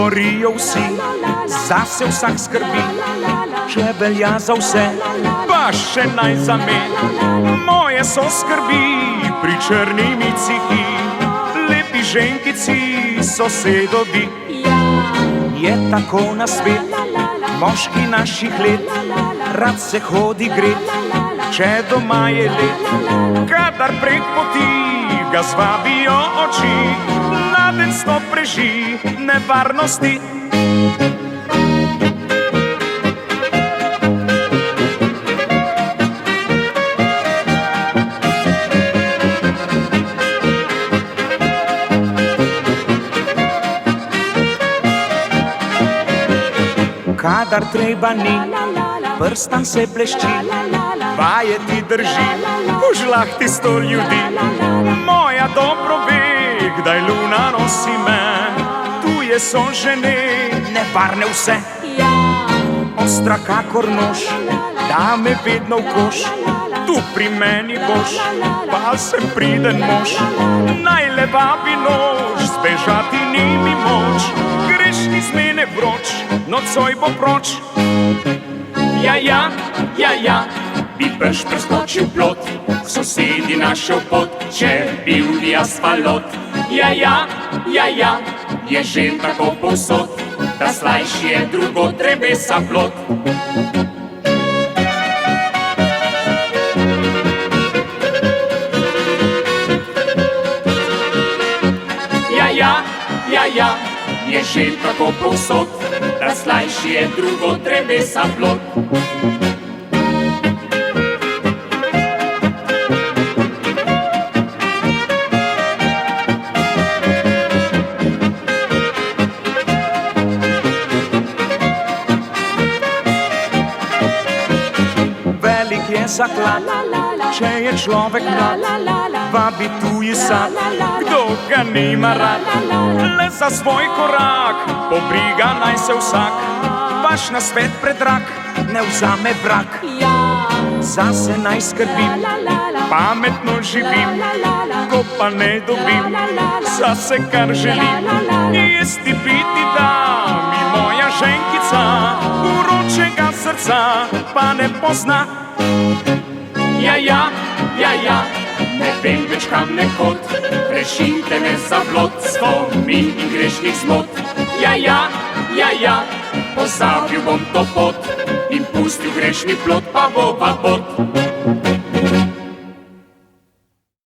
Govorijo vsi, zase vsak skrbi, če velja za vse, pa še naj za me. Moje so skrbi pri črni micihi, lepi ženkici sosedovi. Je tako na svet, moški naših let, rad se hodi gret, če doma je let. Kadar prek poti ga zvabijo oči, nadenstvo preži nevarnosti. Kadar treba ni, prstan se blešči, vajeti drži, v žlahti 100 ljudi. Moja dobro ve, kdaj luna nosi me, tuje so žene, nevarne vse. Ostra kakor nož, da me vedno v koš, tu pri meni boš, pa sem priden mož. Naj le vabi nož, zbežati ni mi moč, grešni z mene vroč, nocoj bo proč. Ja, bi brž preskočil plot, sosedi našel pot, če bil bi asfalot. Ja, je že tako povsod, da slajši je drugo drevesa plot. Ja, je že tako povsod, da slajši je drugo drevesa plot. Velik je zaklad, če je človek mlad, vabi tuji sad, kdo ga nima rad. Le za svoj korak, pobriga naj se vsak, vaš nasvet predrag, ne vzame vrag. Zase naj skrbim, pametno živim, ko pa ne dobim, zase kar želim. Jesti piti da mi moja ženkica, vročega srca pa ne pozna. Ja, ne vem več kam nekod, rešite me za blod, spomin in grešnih zmot. Ja, pozabil bom to pot in pustil grešni plot, pa bova pot.